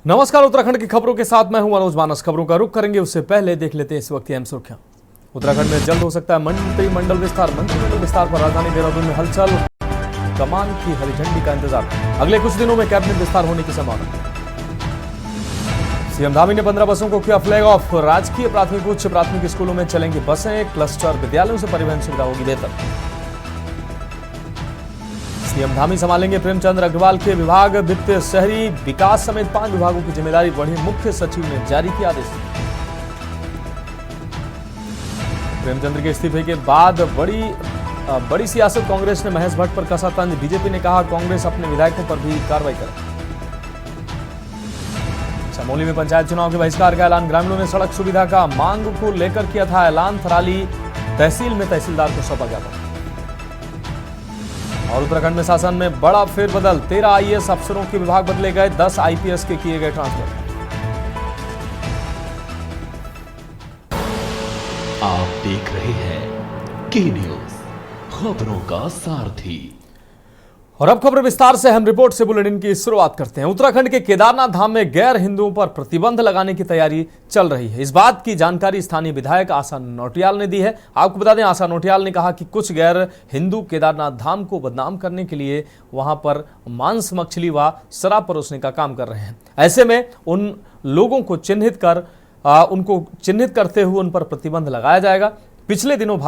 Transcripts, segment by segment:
नमस्कार, उत्तराखंड की खबरों के साथ मैं हूं मनोज मानस। खबरों का रुख करेंगे उससे पहले देख लेते हैं इस वक्त की अहम सुर्खियां। उत्तराखंड में जल्द हो सकता है मंत्रिमंडल विस्तार पर राजधानी देहरादून में हलचल, कमान की हरी झंडी का इंतजार। अगले कुछ दिनों में कैबिनेट विस्तार होने की संभावना। सीएम धामी ने 15 बसों को किया फ्लैग ऑफ। राजकीय प्राथमिक उच्च प्राथमिक स्कूलों में चलेंगी बसें, क्लस्टर विद्यालयों से परिवहन सुविधा होगी बेहतर। सीएम धामी संभालेंगे प्रेमचंद अग्रवाल के विभाग, वित्त, शहरी विकास समेत 5 विभागों की जिम्मेदारी बढ़ी। मुख्य सचिव ने जारी किया आदेश। प्रेमचंद के इस्तीफे के बाद बड़ी सियासत। कांग्रेस ने महेश भट्ट पर कसा तंज। बीजेपी ने कहा कांग्रेस अपने विधायकों पर भी कार्रवाई करे। चमोली में पंचायत चुनाव के बहिष्कार का ऐलान। ग्रामीणों ने सड़क सुविधा का मांग को लेकर किया था ऐलान। थराली तहसील में तहसीलदार को सौंपा ज्ञापन। और उत्तराखंड में शासन में बड़ा फेरबदल। 13 आईएएस अफसरों के विभाग बदले गए, 10 आईपीएस के किए गए ट्रांसफर। आप देख रहे हैं के न्यूज, खबरों का सारथी। और अब खबर विस्तार से। हम रिपोर्ट से बुलेटिन की शुरुआत करते हैं। उत्तराखंड के केदारनाथ धाम में गैर हिंदुओं पर प्रतिबंध लगाने की तैयारी चल रही है। इस बात की जानकारी स्थानीय विधायक आशा नौटियाल ने दी है। आपको बता दें, आशा नौटियाल ने कहा कि कुछ गैर हिंदू केदारनाथ धाम को बदनाम करने के लिए वहां पर मांस, मछली व शराब परोसने का काम कर रहे हैं। ऐसे में उन लोगों को उनको चिन्हित करते हुए उन पर प्रतिबंध लगाया जाएगा। पिछले दिनों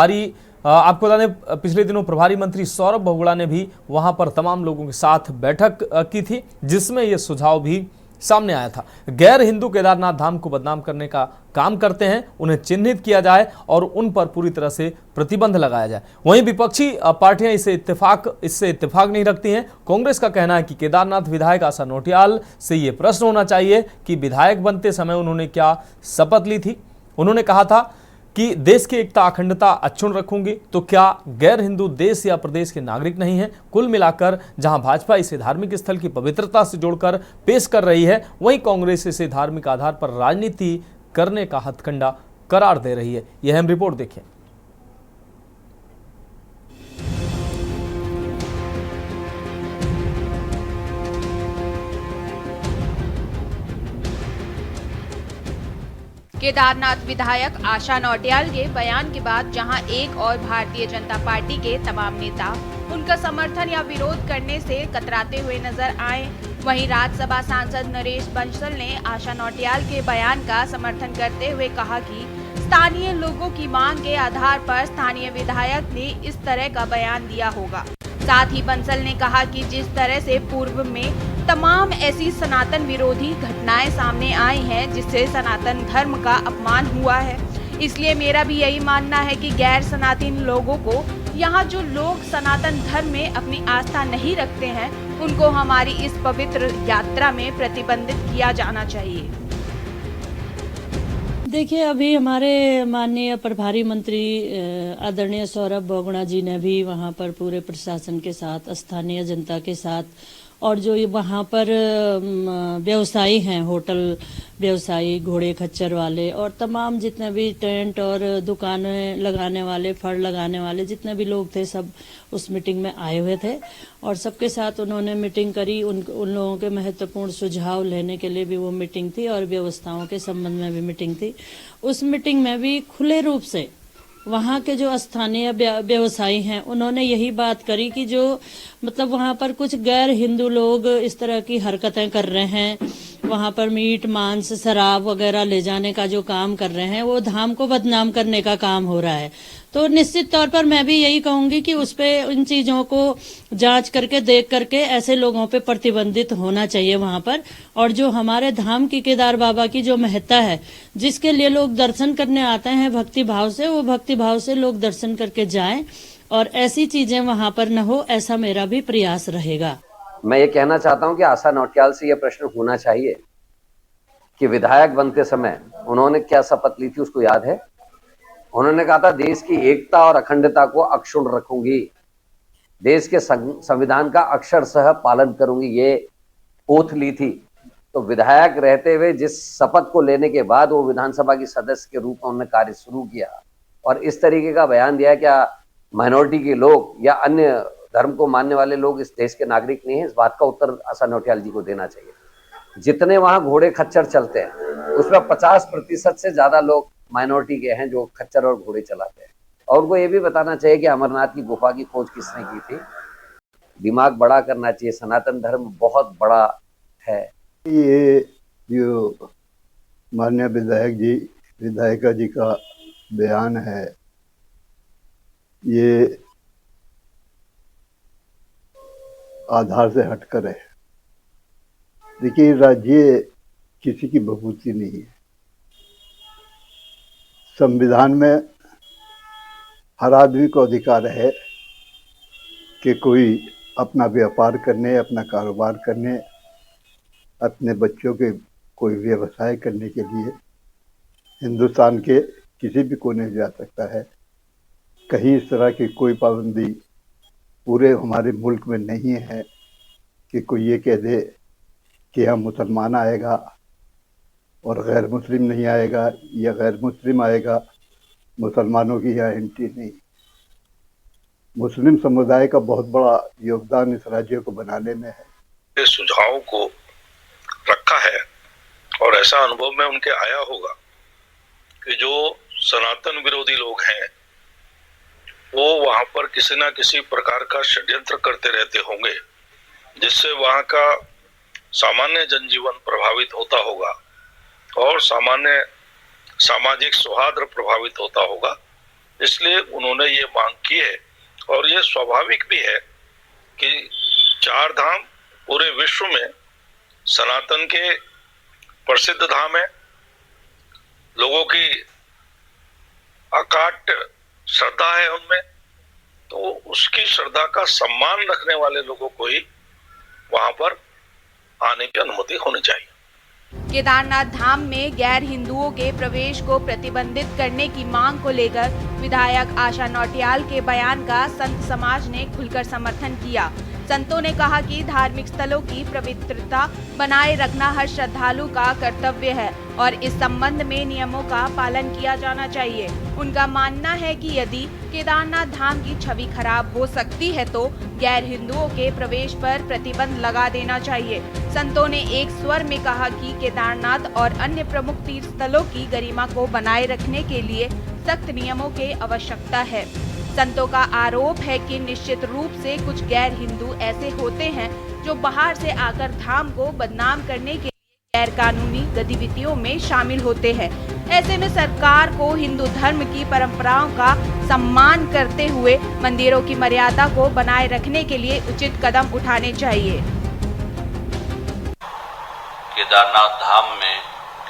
प्रभारी मंत्री सौरभ बहुगुणा ने भी वहां पर तमाम लोगों के साथ बैठक की थी, जिसमें यह सुझाव भी सामने आया था। गैर हिंदू केदारनाथ धाम को बदनाम करने का काम करते हैं, उन्हें चिन्हित किया जाए और उन पर पूरी तरह से प्रतिबंध लगाया जाए। वहीं विपक्षी पार्टियां इससे इत्तेफाक नहीं रखती हैं। कांग्रेस का कहना है कि केदारनाथ विधायक आशा नौटियाल से यह प्रश्न होना चाहिए कि विधायक बनते समय उन्होंने क्या शपथ ली थी। उन्होंने कहा था कि देश की एकता अखंडता अक्षुण्ण रखूंगी, तो क्या गैर हिंदू देश या प्रदेश के नागरिक नहीं है? कुल मिलाकर जहां भाजपा इसे धार्मिक स्थल की पवित्रता से जोड़कर पेश कर रही है, वहीं कांग्रेस इसे धार्मिक आधार पर राजनीति करने का हथकंडा करार दे रही है। यह हम रिपोर्ट देखें। केदारनाथ विधायक आशा नौटियाल के बयान के बाद जहां एक और भारतीय जनता पार्टी के तमाम नेता उनका समर्थन या विरोध करने से कतराते हुए नजर आए, वहीं राज्यसभा सांसद नरेश बंसल ने आशा नौटियाल के बयान का समर्थन करते हुए कहा कि स्थानीय लोगों की मांग के आधार पर स्थानीय विधायक ने इस तरह का बयान दिया होगा। साथ ही बंसल ने कहा कि जिस तरह से पूर्व में तमाम ऐसी सनातन विरोधी घटनाएं सामने आई हैं, जिससे सनातन धर्म का अपमान हुआ है, इसलिए मेरा भी यही मानना है कि गैर सनातन लोगों को, यहाँ जो लोग सनातन धर्म में अपनी आस्था नहीं रखते हैं, उनको हमारी इस पवित्र यात्रा में प्रतिबंधित किया जाना चाहिए। देखिए, अभी हमारे माननीय प्रभारी मंत्री आदरणीय सौरभ बहुगुणा जी ने भी वहाँ पर पूरे प्रशासन के साथ, स्थानीय जनता के साथ और जो वहाँ पर व्यवसायी हैं, होटल व्यवसायी, घोड़े खच्चर वाले और तमाम जितने भी टेंट और दुकानें लगाने वाले, फड़ लगाने वाले जितने भी लोग थे, सब उस मीटिंग में आए हुए थे और सबके साथ उन्होंने मीटिंग करी। उन लोगों के महत्वपूर्ण सुझाव लेने के लिए भी वो मीटिंग थी और व्यवस्थाओं के संबंध में भी मीटिंग थी। उस मीटिंग में भी खुले रूप से वहाँ के जो स्थानीय व्यवसायी हैं, उन्होंने यही बात करी कि जो मतलब वहाँ पर कुछ गैर हिंदू लोग इस तरह की हरकतें कर रहे हैं, वहाँ पर मीट, मांस, शराब वगैरह ले जाने का जो काम कर रहे हैं, वो धाम को बदनाम करने का काम हो रहा है। तो निश्चित तौर पर मैं भी यही कहूंगी कि उस पे इन चीजों को जांच करके, देख करके ऐसे लोगों पे प्रतिबंधित होना चाहिए वहां पर। और जो हमारे धाम की केदार बाबा की जो महत्ता है, जिसके लिए लोग दर्शन करने आते हैं भक्ति भाव से, वो भक्ति भाव से लोग दर्शन करके जाएं और ऐसी चीजें वहां पर न हो, ऐसा मेरा भी प्रयास रहेगा। मैं ये कहना चाहता हूं कि आशा नौटियाल से यह प्रश्न होना चाहिए कि विधायक बनते समय उन्होंने क्या शपथ ली थी, उसको याद है? उन्होंने कहा था देश की एकता और अखंडता को अक्षुण्ण रखूंगी, देश के संविधान का अक्षरशः पालन करूंगी, ये ओथ ली थी। तो विधायक रहते हुए जिस शपथ को लेने के बाद वो विधानसभा की सदस्य के रूप में उन्होंने कार्य शुरू किया और इस तरीके का बयान दिया, क्या माइनॉरिटी के लोग या अन्य धर्म को मानने वाले लोग इस देश के नागरिक नहीं है? इस बात का उत्तर आशा नौटियाल जी को देना चाहिए। जितने वहां घोड़े खच्चर चलते हैं उसमें 50% से ज्यादा लोग माइनॉरिटी के हैं जो खच्चर और घोड़े चलाते हैं। और उनको ये भी बताना चाहिए कि अमरनाथ की गुफा की खोज किसने की थी। दिमाग बड़ा करना चाहिए, सनातन धर्म बहुत बड़ा है। ये जो माननीय विधायिका जी का बयान है, ये आधार से हटकर है। देखिए, राज्य किसी की बहूती नहीं है। संविधान में हर आदमी को अधिकार है कि कोई अपना व्यापार करने, अपना कारोबार करने, अपने बच्चों के कोई व्यवसाय करने के लिए हिंदुस्तान के किसी भी कोने जा सकता है। कहीं इस तरह की कोई पाबंदी पूरे हमारे मुल्क में नहीं है कि कोई ये कह दे कि यहाँ मुसलमान आएगा और गैर मुस्लिम नहीं आएगा, या गैर मुस्लिम आएगा, मुसलमानों की यहाँ एंट्री नहीं। मुस्लिम समुदाय का बहुत बड़ा योगदान इस राज्य को बनाने में है। सुझावों को रखा है और ऐसा अनुभव में उनके आया होगा कि जो सनातन विरोधी लोग हैं वो वहां पर किसी ना किसी प्रकार का षड्यंत्र करते रहते होंगे, जिससे वहां का सामान्य जनजीवन प्रभावित होता होगा और सामान्य सामाजिक सौहार्द प्रभावित होता होगा। इसलिए उन्होंने ये मांग की है और ये स्वाभाविक भी है कि चार धाम पूरे विश्व में सनातन के प्रसिद्ध धाम है। लोगों की अकाट श्रद्धा है उनमें, तो उसकी श्रद्धा का सम्मान रखने वाले लोगों को ही वहां पर आने की अनुमति होनी चाहिए। केदारनाथ धाम में गैर हिंदुओं के प्रवेश को प्रतिबंधित करने की मांग को लेकर विधायक आशा नौटियाल के बयान का संत समाज ने खुलकर समर्थन किया। संतों ने कहा कि धार्मिक स्थलों की पवित्रता बनाए रखना हर श्रद्धालु का कर्तव्य है और इस संबंध में नियमों का पालन किया जाना चाहिए। उनका मानना है कि यदि केदारनाथ धाम की छवि खराब हो सकती है तो गैर हिंदुओं के प्रवेश पर प्रतिबंध लगा देना चाहिए। संतों ने एक स्वर में कहा कि केदारनाथ और अन्य प्रमुख तीर्थ स्थलों की गरिमा को बनाए रखने के लिए सख्त नियमों की आवश्यकता है। संतों का आरोप है कि निश्चित रूप से कुछ गैर हिंदू ऐसे होते हैं जो बाहर से आकर धाम को बदनाम करने के लिए गैर कानूनी गतिविधियों में शामिल होते हैं। ऐसे में सरकार को हिंदू धर्म की परंपराओं का सम्मान करते हुए मंदिरों की मर्यादा को बनाए रखने के लिए उचित कदम उठाने चाहिए। केदारनाथ धाम में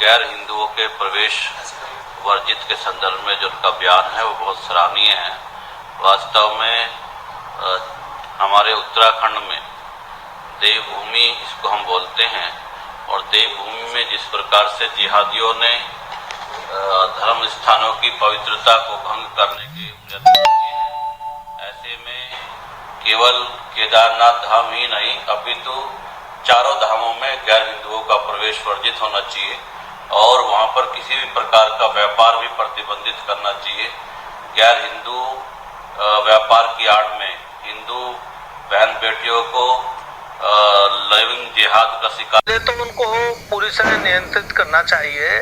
गैर हिंदुओं के प्रवेश वर्जित के संदर्भ में जो उनका बयान है वो बहुत सराहनीय है। वास्तव में हमारे उत्तराखंड में देवभूमि इसको हम बोलते हैं और देवभूमि में जिस प्रकार से जिहादियों ने धर्म स्थानों की पवित्रता को भंग करने के प्रयत्न किए हैं, ऐसे में केवल केदारनाथ धाम ही नहीं अपितु चारों धामों में गैर हिंदुओं का प्रवेश वर्जित होना चाहिए और वहां पर किसी भी प्रकार का व्यापार भी प्रतिबंधित करना चाहिए। गैर हिंदू व्यापार की आड़ में हिंदू बहन बेटियों को लिविंग जिहाद का शिकार, तो उनको पूरी तरह नियंत्रित करना चाहिए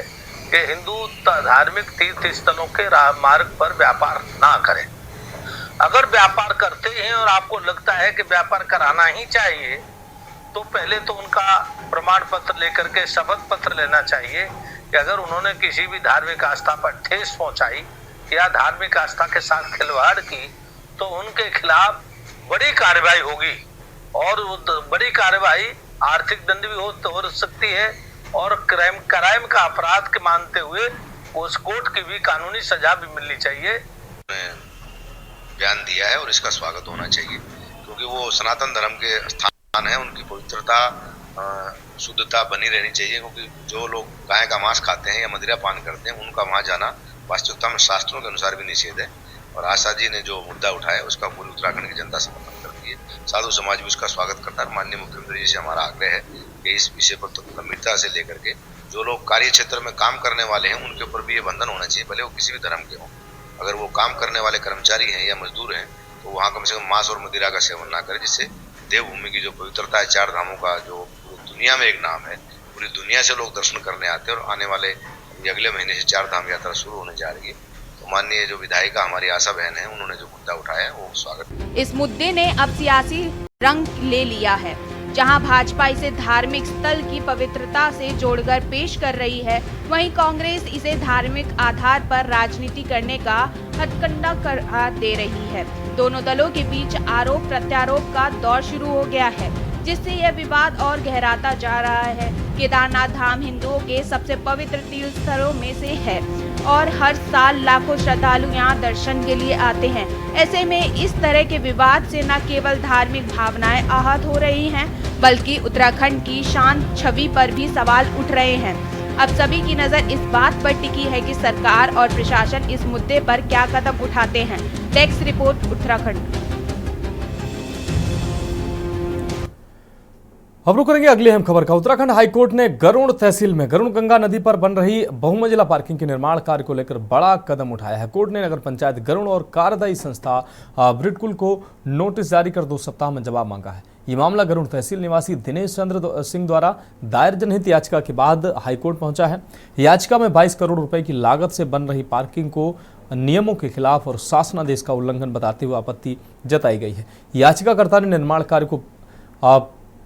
कि हिंदू धार्मिक तीर्थ स्थलों के मार्ग पर व्यापार ना करें। अगर व्यापार करते हैं और आपको लगता है कि व्यापार कराना ही चाहिए तो पहले तो उनका प्रमाण पत्र लेकर के शपथ पत्र लेना चाहिए कि अगर उन्होंने किसी भी धार्मिक आस्था पर ठेस पहुंचाई या धार्मिक आस्था के साथ खिलवाड़ की तो उनके खिलाफ बड़ी कार्रवाई होगी और बड़ी कार्रवाई आर्थिक दंड भी हो सकती है और क्राइम का अपराध के मानते हुए उस कोर्ट की भी कानूनी सजा भी मिलनी चाहिए। बयान दिया है और इसका स्वागत होना चाहिए क्योंकि वो सनातन धर्म के स्थान है, उनकी पवित्रता शुद्धता बनी रहनी चाहिए क्योंकि जो लोग गाय का मांस खाते हैं या मदिरा पान करते हैं उनका वहां जाना वास्तविकता में शास्त्रों के अनुसार भी निषेध है। और आशा जी ने जो मुद्दा उठाया उसका पूरी उत्तराखंड की जनता समर्थन करती है, साधु समाज भी उसका स्वागत करता है। माननीय मुख्यमंत्री जी से हमारा आग्रह है कि इस विषय पर गंभीरता से लेकर के जो लोग कार्य क्षेत्र में काम करने वाले हैं उनके ऊपर भी ये बंधन होना चाहिए, भले वो किसी भी धर्म के हों। अगर वो काम करने वाले कर्मचारी हैं या मजदूर हैं तो वहाँ कम से कम मांस और मदिरा का सेवन ना करें, जिससे देवभूमि की जो पवित्रता है, चार धामों का जो दुनिया में एक नाम है, पूरी दुनिया से लोग दर्शन करने आते हैं और आने वाले अगले महीने से 4 धाम यात्रा शुरू होने जा रही है। तो माननीय जो विधायिका हमारी आशा बहन है, उन्होंने जो मुद्दा उठाया वो स्वागत। इस मुद्दे ने अब सियासी रंग ले लिया है, जहां भाजपा इसे धार्मिक स्थल की पवित्रता से जोड़कर पेश कर रही है, वहीं कांग्रेस इसे धार्मिक आधार पर राजनीति करने का हथकंडा करार दे रही है। दोनों दलों के बीच आरोप प्रत्यारोप का दौर शुरू हो गया है, जिससे यह विवाद और गहराता जा रहा है। केदारनाथ धाम हिंदुओं के सबसे पवित्र तीर्थ स्थलों में से है और हर साल लाखों श्रद्धालु यहाँ दर्शन के लिए आते हैं। ऐसे में इस तरह के विवाद से न केवल धार्मिक भावनाएं आहत हो रही हैं, बल्कि उत्तराखंड की शांत छवि पर भी सवाल उठ रहे हैं। अब सभी की नजर इस बात पर टिकी है कि सरकार और प्रशासन इस मुद्दे पर क्या कदम उठाते हैं। Desk report Uttarakhand. अब रुक करेंगे अगली अहम खबर का। उत्तराखंड हाईकोर्ट ने गरुड़ तहसील में गरुड़ गंगा नदी पर बन रही बहुमंजिला पार्किंग के निर्माण कार्य को लेकर बड़ा कदम उठाया है। कोर्ट ने नगर पंचायत गरुड़ और कार्यदायी संस्था ब्रिडकुल को नोटिस जारी कर 2 सप्ताह में जवाब मांगा है। ये मामला गरुड़ तहसील निवासी दिनेश चंद्र सिंह द्वारा दायर जनहित याचिका के बाद हाईकोर्ट पहुंचा है। याचिका में 22 करोड़ रुपए की लागत से बन रही पार्किंग को नियमों के खिलाफ और शासनादेश का उल्लंघन बताते हुए आपत्ति जताई गई है। याचिकाकर्ता ने निर्माण कार्य को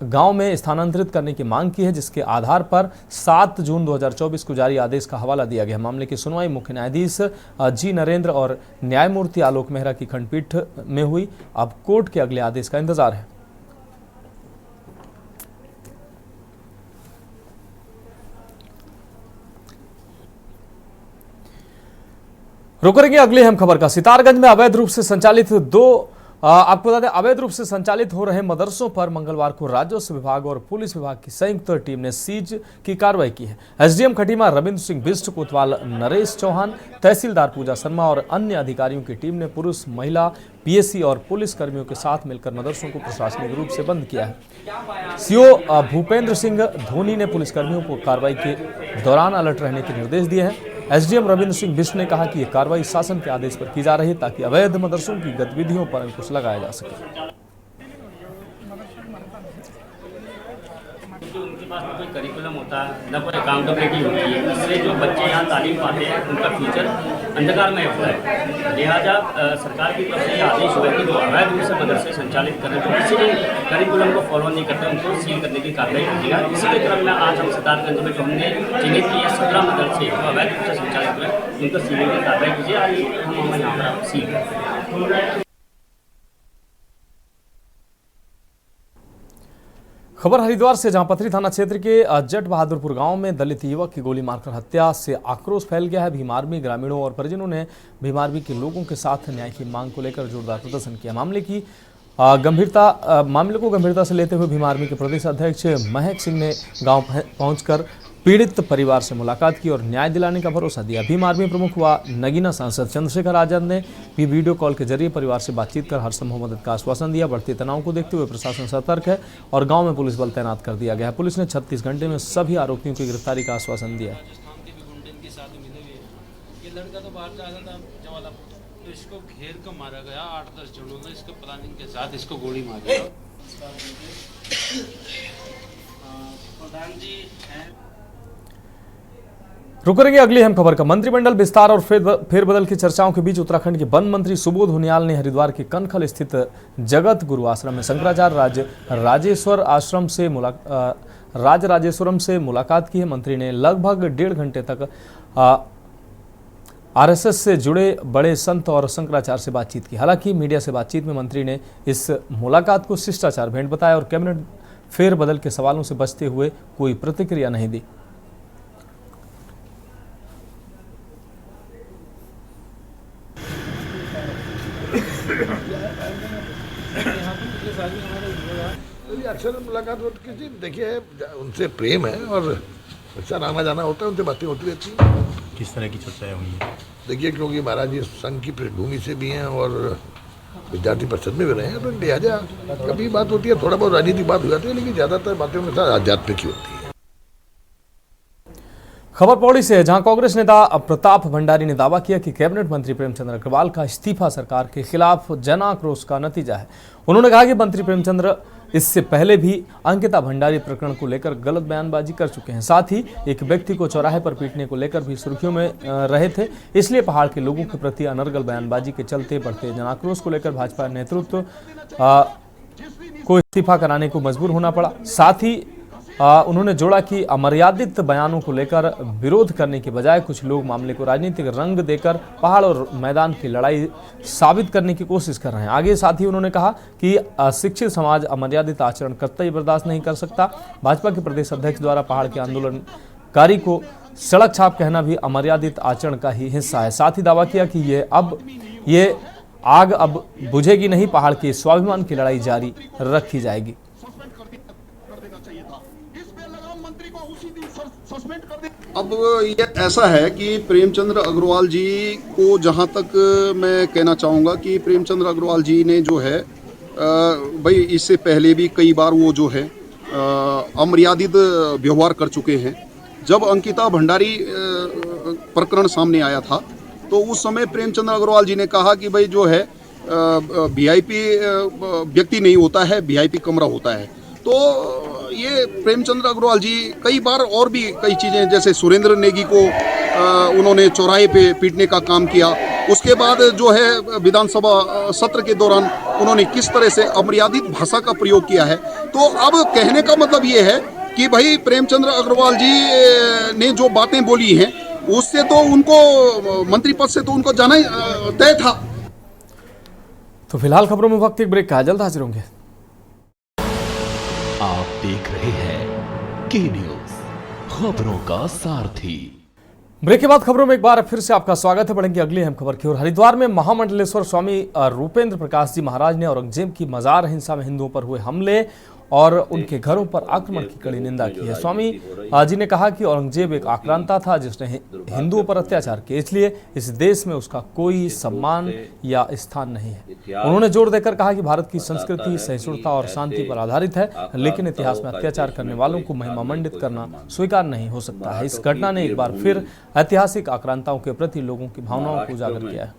गांव में स्थानांतरित करने की मांग की है, जिसके आधार पर 7 जून 2024 को जारी आदेश का हवाला दिया गया। मामले की सुनवाई मुख्य न्यायाधीश जी नरेंद्र और न्यायमूर्ति आलोक मेहरा की खंडपीठ में हुई। अब कोर्ट के अगले आदेश का इंतजार है। रुक करेंगे अगली अहम खबर का। सितारगंज में अवैध रूप से संचालित आपको बता दें, अवैध रूप से संचालित हो रहे मदरसों पर मंगलवार को राजस्व विभाग और पुलिस विभाग की संयुक्त टीम ने सीज की कार्रवाई की है। एसडीएम खटीमा रविंद्र सिंह बिष्ट, कोतवाल नरेश चौहान, तहसीलदार पूजा शर्मा और अन्य अधिकारियों की टीम ने पुरुष, महिला, पीएससी और पुलिस कर्मियों के साथ मिलकर मदरसों को प्रशासनिक रूप से बंद किया है। सीओ भूपेंद्र सिंह धोनी ने पुलिस कर्मियों को कार्रवाई के दौरान अलर्ट रहने के निर्देश दिए हैं। एसडीएम रविंद्र सिंह बिष्ट ने कहा कि यह कार्रवाई शासन के आदेश पर की जा रही है, ताकि अवैध मदरसों की गतिविधियों पर अंकुश लगाया जा सके। उनके पास कोई करिकुलम होता है, न कोई अकाउंटेबिलिटी होती है, इससे जो बच्चे यहाँ तालीम पाते हैं उनका फ्यूचर अंधकार में होता है। लिहाजा सरकार की तरफ से यह आदेश हुआ है कि जो अवैध रूप से मदरसे संचालित कर रहे हैं, जो किसी भी करिकुलम को फॉलो नहीं करते, उनको सील करने की कार्रवाई कीजिएगा। इसी के क्रम में आज हम सितारगंज में हमने चिन्हित किए 17 मदरसे जो अवैध रूप से संचालित हुए, उनको सीलिंग की कार्रवाई कीजिए। आज हम यहाँ पर सील करें। खबर हरिद्वार से, जहां पथरी थाना क्षेत्र के जट बहादुरपुर गांव में दलित युवक की गोली मारकर हत्या से आक्रोश फैल गया है। भीम आर्मी ग्रामीणों और परिजनों ने भीम आर्मी के लोगों के साथ न्याय की मांग को लेकर जोरदार प्रदर्शन किया। मामले को गंभीरता से लेते हुए भीम आर्मी के प्रदेश अध्यक्ष महक सिंह ने गांव पहुंचकर पीड़ित परिवार से मुलाकात की और न्याय दिलाने का भरोसा दिया। भीम आर्मी प्रमुख व नगीना सांसद चंद्रशेखर आजाद ने भी वीडियो कॉल के जरिए परिवार से बातचीत कर हर संभव मदद का आश्वासन दिया। बढ़ते तनाव को देखते हुए प्रशासन सतर्क है और गांव में पुलिस बल तैनात कर दिया गया है। पुलिस ने 36 घंटे में सभी आरोपियों की गिरफ्तारी का आश्वासन दिया। लड़का तो बाहर जा रहा था जवाला, तो इसको घेर कर मारा गया 8-10 जनों में, इसके प्लानिंग के साथ इसको गोली मारी। प्रधान जी रुक करेंगे अगली अहम खबर का। मंत्रिमंडल विस्तार और फेरबदल की चर्चाओं के बीच उत्तराखंड के वन मंत्री सुबोध उनियाल ने हरिद्वार के कनखल स्थित जगत गुरु आश्रम में शंकराचार्य राजराजेश्वरम से मुलाकात की है। मंत्री ने लगभग 1.5 घंटे तक आरएसएस से जुड़े बड़े संत और शंकराचार्य से बातचीत की। हालांकि मीडिया से बातचीत में मंत्री ने इस मुलाकात को शिष्टाचार भेंट बताया और कैबिनेट फेरबदल के सवालों से बचते हुए कोई प्रतिक्रिया नहीं दी। अक्सर मुलाकात होती है, देखिए उनसे प्रेम है और अक्सर आना जाना होता है, उनसे बातें होती रहती हैं। किस तरह की चर्चाएं हुई हैं? देखिए, क्योंकि महाराज जी संघ की पृष्ठभूमि से भी हैं और विद्यार्थी परिषद में भी रहे हैं, तो लिहाजा कभी बात होती है, थोड़ा बहुत राजनीतिक बात हो जाती है, लेकिन ज़्यादातर बातें उनके साथ आध्यात्मिक ही होती है। खबर पौड़ी से है, जहां कांग्रेस नेता प्रताप भंडारी ने दावा किया कि कैबिनेट मंत्री प्रेमचंद्र अग्रवाल का इस्तीफा सरकार के खिलाफ जन आक्रोश का नतीजा है। उन्होंने कहा कि मंत्री प्रेमचंद्र इससे पहले भी अंकिता भंडारी प्रकरण को लेकर गलत बयानबाजी कर चुके हैं। साथ ही एक व्यक्ति को चौराहे पर पीटने को लेकर भी सुर्खियों में रहे थे। इसलिए पहाड़ के लोगों के प्रति अनर्गल बयानबाजी के चलते बढ़ते जन आक्रोश को लेकर भाजपा नेतृत्व को इस्तीफा कराने को मजबूर होना पड़ा। साथ ही उन्होंने जोड़ा कि अमर्यादित बयानों को लेकर विरोध करने के बजाय कुछ लोग मामले को राजनीतिक रंग देकर पहाड़ और मैदान की लड़ाई साबित करने की कोशिश कर रहे हैं। आगे साथ ही उन्होंने कहा कि शिक्षित समाज अमर्यादित आचरण कतई बर्दाश्त नहीं कर सकता। भाजपा के प्रदेश अध्यक्ष द्वारा पहाड़ के आंदोलनकारी को सड़क छाप कहना भी अमर्यादित आचरण का ही हिस्सा है। साथ ही दावा किया कि ये आग अब बुझेगी नहीं, पहाड़ के स्वाभिमान की लड़ाई जारी रखी जाएगी। अब ये ऐसा है कि प्रेमचंद्र अग्रवाल जी को जहाँ तक मैं कहना चाहूँगा कि प्रेमचंद्र अग्रवाल जी ने जो है भाई इससे पहले भी कई बार वो जो है अमर्यादित व्यवहार कर चुके हैं। जब अंकिता भंडारी प्रकरण सामने आया था तो उस समय प्रेमचंद्र अग्रवाल जी ने कहा कि भाई जो है वीआईपी व्यक्ति नहीं होता है, वीआईपी कमरा होता है। तो ये प्रेमचंद्र अग्रवाल जी कई बार और भी कई चीज़ें, जैसे सुरेंद्र नेगी को उन्होंने चौराहे पे पीटने का काम किया। उसके बाद जो है विधानसभा सत्र के दौरान उन्होंने किस तरह से अमर्यादित भाषा का प्रयोग किया है। तो अब कहने का मतलब ये है कि भाई प्रेमचंद्र अग्रवाल जी ने जो बातें बोली हैं उससे तो उनको मंत्री पद से तो उनको जाना ही तय था। तो फिलहाल खबरों में वक्त एक ब्रेक का, जल्द हाजिर होंगे। आप देख रहे हैं के न्यूज, खबरों का सारथी। ब्रेक के बाद खबरों में एक बार फिर से आपका स्वागत है। बढ़ेंगे अगली अहम खबर की ओर। हरिद्वार में महामंडलेश्वर स्वामी रूपेंद्र प्रकाश जी महाराज ने औरंगजेब की मजार हिंसा में हिंदुओं पर हुए हमले और उनके घरों पर आक्रमण की कड़ी निंदा की है। स्वामी जी ने कहा कि औरंगजेब एक आक्रांता था जिसने हिंदुओं पर अत्याचार किए, इसलिए इस देश में उसका कोई सम्मान या स्थान नहीं है। उन्होंने जोर देकर कहा कि भारत की संस्कृति सहिष्णुता और शांति पर आधारित है, लेकिन इतिहास में अत्याचार करने वालों को महिमामंडित करना स्वीकार नहीं हो सकता है। इस घटना ने एक बार फिर ऐतिहासिक आक्रांताओं के प्रति लोगों की भावनाओं को उजागर किया है।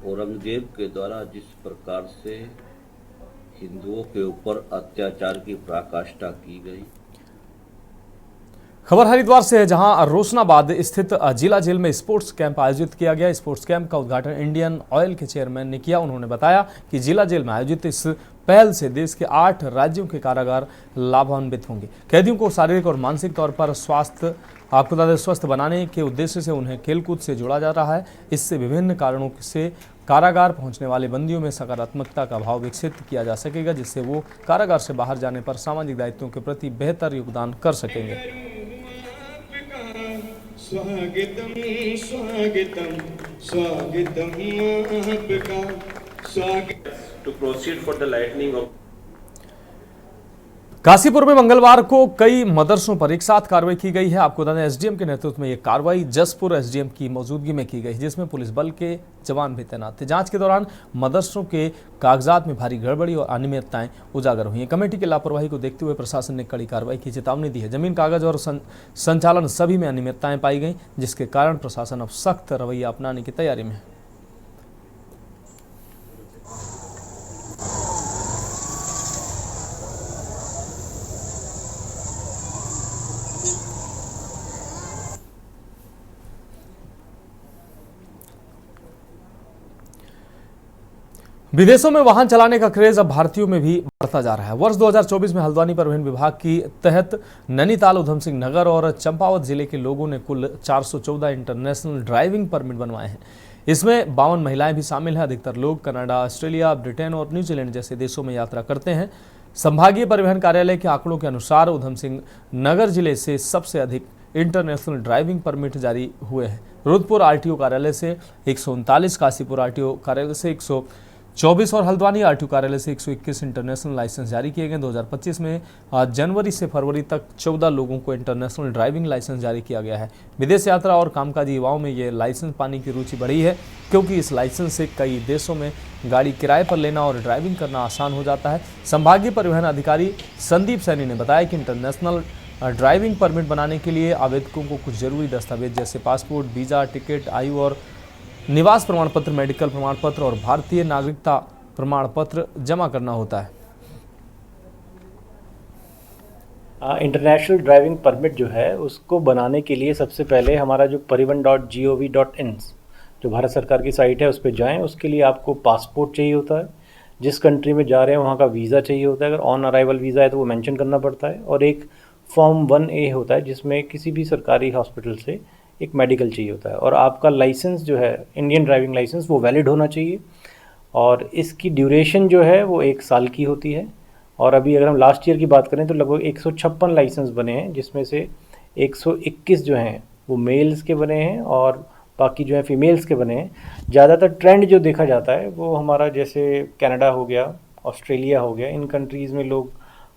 औरंगजेब के द्वारा जिस प्रकार से हिंदुओं के ऊपर अत्याचार की पराकाष्ठा की गई। खबर हरिद्वार से है, जहां रोशनाबाद स्थित जिला जेल में स्पोर्ट्स कैंप आयोजित किया गया। स्पोर्ट्स कैंप का उद्घाटन इंडियन ऑयल के चेयरमैन ने किया। उन्होंने बताया कि जिला जेल में आयोजित इस पहल से देश के 8 राज्यों के कारागार लाभान्वित होंगे। कैदियों को शारीरिक और मानसिक तौर पर स्वस्थ बनाने के उद्देश्य से उन्हें खेलकूद से जोड़ा जा रहा है। इससे विभिन्न कारणों से कारागार पहुंचने वाले बंदियों में सकारात्मकता का भाव विकसित किया जा सकेगा, जिससे वो कारागार से बाहर जाने पर सामाजिक दायित्वों के प्रति बेहतर योगदान कर सकेंगे। स्वागतम स्वागतम स्वागतम आपका स्वागत। To proceed for the lightning of Kashipur में मंगलवार को कई मदरसों पर एक साथ कार्रवाई की गई है। आपको बता दें, एसडीएम के नेतृत्व में यह कार्रवाई जसपुर एसडीएम की मौजूदगी में की गई, जिसमें पुलिस बल के जवान भी तैनात थे। जांच के दौरान मदरसों के कागजात में भारी गड़बड़ी और अनियमितताएं उजागर हुई हैं। कमेटी की लापरवाही को देखते हुए प्रशासन ने कड़ी कार्रवाई की चेतावनी दी है। जमीन, कागज और संचालन सभी में अनियमितताएं पाई गई, जिसके कारण प्रशासन अब सख्त रवैया अपनाने की तैयारी में है। विदेशों में वाहन चलाने का क्रेज अब भारतीयों में भी बढ़ता जा रहा है। वर्ष 2024 में हल्द्वानी परिवहन विभाग की तहत नैनीताल, उधम सिंह नगर और चंपावत जिले के लोगों ने कुल 414 इंटरनेशनल ड्राइविंग परमिट बनवाए हैं। इसमें 52 महिलाएं भी शामिल हैं। अधिकतर लोग कनाडा, ऑस्ट्रेलिया, ब्रिटेन और न्यूजीलैंड जैसे देशों में यात्रा करते हैं। संभागीय परिवहन कार्यालय के आंकड़ों के अनुसार उधम सिंह नगर जिले से सबसे अधिक इंटरनेशनल ड्राइविंग परमिट जारी हुए हैं। रुद्रपुर आरटीओ कार्यालय से 139, काशीपुर आरटीओ कार्यालय से 124 और हल्द्वानी आरटीओ कार्यालय से 121 इंटरनेशनल लाइसेंस जारी किए गए। 2025 में जनवरी से फरवरी तक 14 लोगों को इंटरनेशनल ड्राइविंग लाइसेंस जारी किया गया है। विदेश यात्रा और कामकाजी युवाओं में ये लाइसेंस पाने की रुचि बढ़ी है, क्योंकि इस लाइसेंस से कई देशों में गाड़ी किराए पर लेना और ड्राइविंग करना आसान हो जाता है। संभागीय परिवहन अधिकारी संदीप सैनी ने बताया कि इंटरनेशनल ड्राइविंग परमिट बनाने के लिए आवेदकों को कुछ जरूरी दस्तावेज जैसे पासपोर्ट, वीज़ा, टिकट, आयु और निवास प्रमाण पत्र, मेडिकल प्रमाण पत्र और भारतीय नागरिकता प्रमाण पत्र जमा करना होता है। इंटरनेशनल ड्राइविंग परमिट जो है उसको बनाने के लिए सबसे पहले हमारा जो parivan.gov.in जो भारत सरकार की साइट है उस पर जाएँ। उसके लिए आपको पासपोर्ट चाहिए होता है, जिस कंट्री में जा रहे हैं वहाँ का वीज़ा चाहिए होता है, अगर ऑन अराइवल वीज़ा है तो वो मेंशन करना पड़ता है, और एक फॉर्म 1A होता है जिसमें किसी भी सरकारी हॉस्पिटल से एक मेडिकल चाहिए होता है, और आपका लाइसेंस जो है इंडियन ड्राइविंग लाइसेंस वो वैलिड होना चाहिए, और इसकी ड्यूरेशन जो है वो 1 साल की होती है। और अभी अगर हम लास्ट ईयर की बात करें तो लगभग 156 लाइसेंस बने हैं, जिसमें से 121 जो हैं वो मेल्स के बने हैं और बाकी जो है फीमेल्स के बने हैं। ज़्यादातर ट्रेंड जो देखा जाता है वो हमारा जैसे कनाडा हो गया, ऑस्ट्रेलिया हो गया, इन कंट्रीज़ में लोग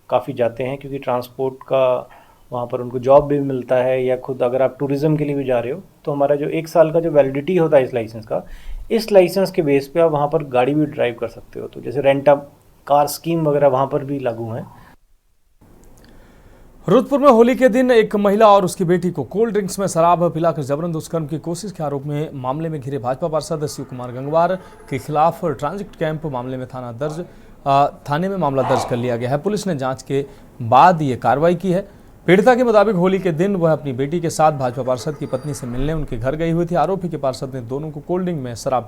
काफ़ी जाते हैं क्योंकि ट्रांसपोर्ट का वहाँ पर उनको जॉब भी मिलता है, या खुद अगर आप टूरिज़्म के लिए भी जा रहे हो तो हमारा जो 1 साल का जो वैलिडिटी होता है इस लाइसेंस का, इस लाइसेंस के बेस पे आप वहाँ पर गाड़ी भी ड्राइव कर सकते हो। तो जैसे रेंट अ कार स्कीम वगैरह वहाँ पर भी लागू हैं। रुद्रपुर में होली के दिन एक महिला और उसकी बेटी को कोल्ड ड्रिंक्स में शराब पिलाकर जबरन दुष्कर्म की कोशिश के आरोप में मामले में घिरे भाजपा पार्षद शिव कुमार गंगवार के खिलाफ ट्रांजिट कैंप मामले में थाने में मामला दर्ज कर लिया गया है। पुलिस ने जांच के बाद ये कार्रवाई की है। पीड़िता के मुताबिक होली के दिन वह अपनी बेटी के साथ भाजपा पार्षद की पत्नी से मिलने उनके घर गई हुई थी। आरोपी के पार्षद ने दोनों को कोल्ड ड्रिंक में शराब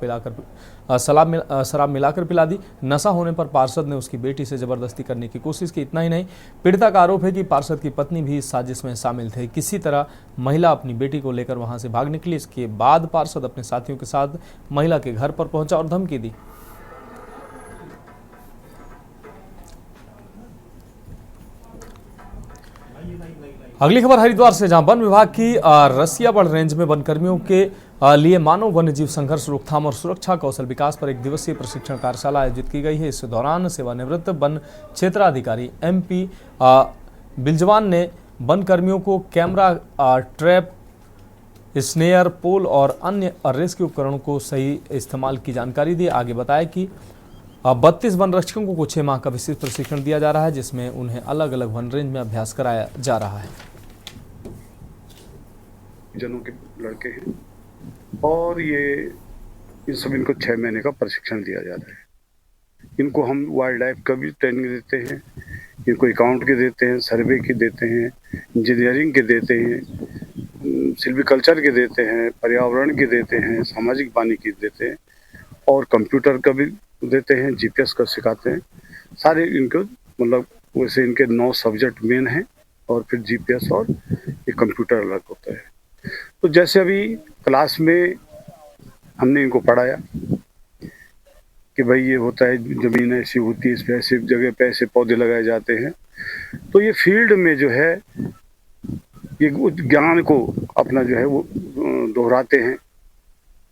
मिलाकर पिला दी। नशा होने पर पार्षद ने उसकी बेटी से जबरदस्ती करने की कोशिश की। इतना ही नहीं, पीड़िता का आरोप है कि पार्षद की पत्नी भी इस साजिश में शामिल थे। किसी तरह महिला अपनी बेटी को लेकर वहां से भाग निकली। इसके बाद पार्षद अपने साथियों के साथ महिला के घर पर पहुंचा और धमकी दी। अगली खबर हरिद्वार से, जहां वन विभाग की रसियाबड़ रेंज में वनकर्मियों के लिए मानव वन्यजीव संघर्ष रोकथाम और सुरक्षा कौशल विकास पर 1 दिवसीय प्रशिक्षण कार्यशाला आयोजित की गई है। इस दौरान सेवानिवृत्त वन क्षेत्राधिकारी MP बिलजवान ने वनकर्मियों को कैमरा, ट्रैप, स्नेयर, पोल और अन्य रेस्क्यू उपकरणों को सही इस्तेमाल की जानकारी दी। आगे बताया कि 32 वन रक्षकों को 6 माह का विशेष प्रशिक्षण दिया जा रहा है, जिसमें उन्हें अलग अलग वन रेंज में अभ्यास कराया जा रहा है। जनों के लड़के हैं और ये सब इनको 6 महीने का प्रशिक्षण दिया जा रहा है। इनको हम वाइल्ड लाइफ का भी ट्रेनिंग देते हैं, इनको अकाउंट के देते हैं, सर्वे के देते हैं, इंजीनियरिंग के देते हैं, सिल्वीकल्चर के देते हैं, पर्यावरण के देते हैं, सामाजिक वानिकी की देते हैं और कंप्यूटर का भी देते हैं, GPS का सिखाते हैं। सारे इनको मतलब वैसे इनके 9 सब्जेक्ट मेन हैं और फिर GPS और एक कंप्यूटर अलग होता है। तो जैसे अभी क्लास में हमने इनको पढ़ाया कि भाई ये होता है, जमीन ऐसी होती है, इस पे ऐसी जगह पे ऐसे पौधे लगाए जाते हैं। तो ये फील्ड में जो है ये ज्ञान को अपना जो है वो दोहराते हैं